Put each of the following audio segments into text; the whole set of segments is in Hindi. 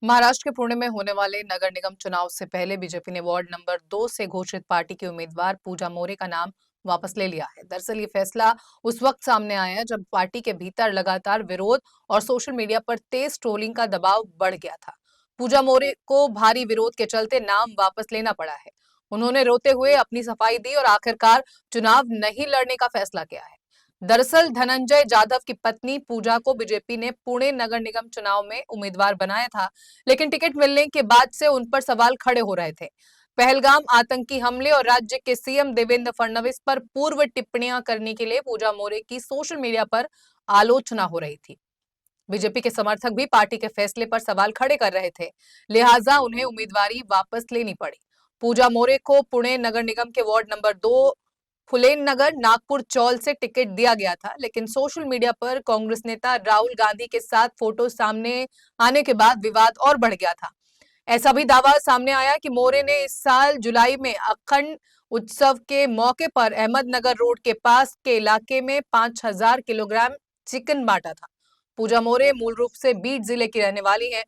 महाराष्ट्र के पुणे में होने वाले नगर निगम चुनाव से पहले बीजेपी ने वार्ड नंबर 2 से घोषित पार्टी की उम्मीदवार पूजा मोरे का नाम वापस ले लिया है। दरअसल ये फैसला उस वक्त सामने आया जब पार्टी के भीतर लगातार विरोध और सोशल मीडिया पर तेज ट्रोलिंग का दबाव बढ़ गया था। पूजा मोरे को भारी विरोध के चलते नाम वापस लेना पड़ा है। उन्होंने रोते हुए अपनी सफाई दी और आखिरकार चुनाव नहीं लड़ने का फैसला किया है। दरअसल धनंजय जाधव की पत्नी पूजा को बीजेपी ने पुणे नगर निगम चुनाव में उम्मीदवार बनाया था, लेकिन टिकट मिलने के बाद से उन पर सवाल खड़े हो रहे थे। पहलगाम आतंकी हमले और राज्य के सीएम देवेंद्र फडणवीस पर पूर्व टिप्पणियां करने के लिए पूजा मोरे की सोशल मीडिया पर आलोचना हो रही थी। बीजेपी के समर्थक भी पार्टी के फैसले पर सवाल खड़े कर रहे थे, लिहाजा उन्हें उम्मीदवारी वापस लेनी पड़ी। पूजा मोरे को पुणे नगर निगम के वार्ड नंबर 2 फुलेन नगर नागपुर चौल से टिकट दिया गया था, लेकिन सोशल मीडिया पर कांग्रेस नेता राहुल गांधी के साथ फोटो सामने आने के बाद विवाद और बढ़ गया था। ऐसा भी दावा सामने आया कि मोरे ने इस साल जुलाई में अखंड उत्सव के मौके पर अहमदनगर रोड के पास के इलाके में 5,000 किलोग्राम चिकन बांटा था। पूजा मोरे मूल रूप से बीड जिले की रहने वाली हैं।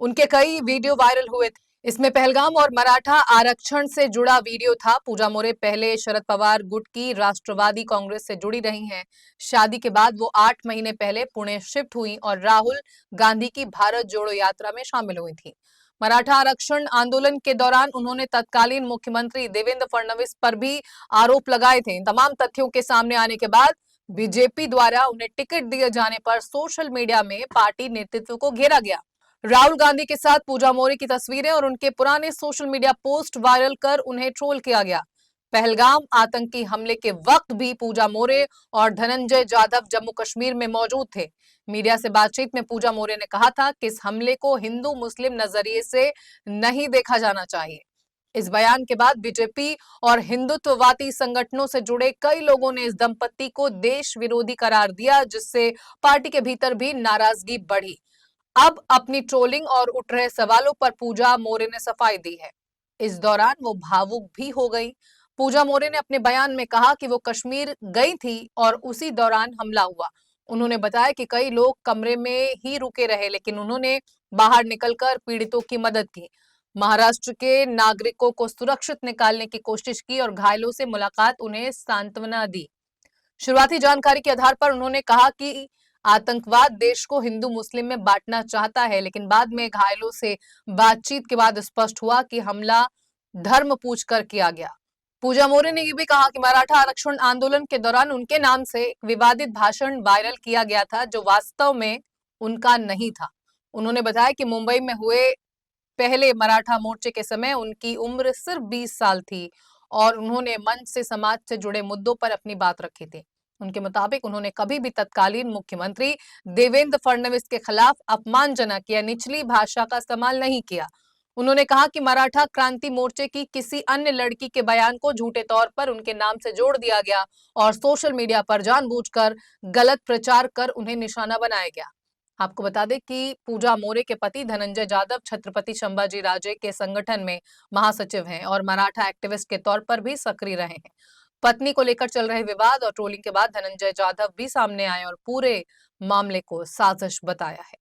उनके कई वीडियो वायरल हुए थे। इसमें पहलगाम और मराठा आरक्षण से जुड़ा वीडियो था। पूजा मोरे पहले शरद पवार गुट की राष्ट्रवादी कांग्रेस से जुड़ी रही हैं। शादी के बाद वो 8 महीने पहले पुणे शिफ्ट हुई और राहुल गांधी की भारत जोड़ो यात्रा में शामिल हुई थी। मराठा आरक्षण आंदोलन के दौरान उन्होंने तत्कालीन मुख्यमंत्री देवेंद्र फडणवीस पर भी आरोप लगाए थे। इन तमाम तथ्यों के सामने आने के बाद बीजेपी द्वारा उन्हें टिकट दिए जाने पर सोशल मीडिया में पार्टी नेतृत्व को घेरा गया। राहुल गांधी के साथ पूजा मोरे की तस्वीरें और उनके पुराने सोशल मीडिया पोस्ट वायरल कर उन्हें ट्रोल किया गया। पहलगाम आतंकी हमले के वक्त भी पूजा मोरे और धनंजय जाधव जम्मू कश्मीर में मौजूद थे। मीडिया से बातचीत में पूजा मोरे ने कहा था कि इस हमले को हिंदू मुस्लिम नजरिए से नहीं देखा जाना चाहिए। इस बयान के बाद बीजेपी और हिंदुत्ववादी संगठनों से जुड़े कई लोगों ने इस दंपति को देश विरोधी करार दिया, जिससे पार्टी के भीतर भी नाराजगी बढ़ी। अब अपनी ट्रोलिंग और उठ रहे सवालों पर पूजा मोरे ने सफाई दी है। इस दौरान वो भावुक भी हो गई। पूजा मोरे ने अपने बयान में कहा कि वो कश्मीर गई थी और उसी दौरान हमला हुआ। उन्होंने बताया कि कई लोग कमरे में ही रुके रहे, लेकिन उन्होंने बाहर निकलकर पीड़ितों की मदद की। महाराष्ट्र के नागरिकों को सुरक्षित निकालने की कोशिश की और घायलों से मुलाकात उन्हें सांत्वना दी। शुरुआती जानकारी के आधार पर उन्होंने कहा कि आतंकवाद देश को हिंदू मुस्लिम में बांटना चाहता है, लेकिन बाद में घायलों से बातचीत के बाद स्पष्ट हुआ कि हमला धर्म पूछकर किया गया। पूजा मोरे ने यह भी कहा कि मराठा आरक्षण आंदोलन के दौरान उनके नाम से एक विवादित भाषण वायरल किया गया था, जो वास्तव में उनका नहीं था। उन्होंने बताया कि मुंबई में हुए पहले मराठा मोर्चे के समय उनकी उम्र सिर्फ 20 साल थी और उन्होंने मंच से समाज से जुड़े मुद्दों पर अपनी बात रखी थी। उनके मुताबिक उन्होंने कभी भी तत्कालीन मुख्यमंत्री देवेंद्र फडणवीस के खिलाफ अपमानजनक या निचली भाषा का इस्तेमाल नहीं किया। उन्होंने कहा कि मराठा क्रांति मोर्चे की किसी अन्य लड़की के बयान को झूठे तौर पर उनके नाम से जोड़ दिया गया और सोशल मीडिया पर जानबूझकर गलत प्रचार कर उन्हें निशाना बनाया गया। आपको बता दें कि पूजा मोरे के पति धनंजय जाधव छत्रपति संभाजी राजे के संगठन में महासचिव हैं और मराठा एक्टिविस्ट के तौर पर भी सक्रिय रहे हैं। पत्नी को लेकर चल रहे विवाद और ट्रोलिंग के बाद धनंजय जाधव भी सामने आए और पूरे मामले को साजिश बताया है।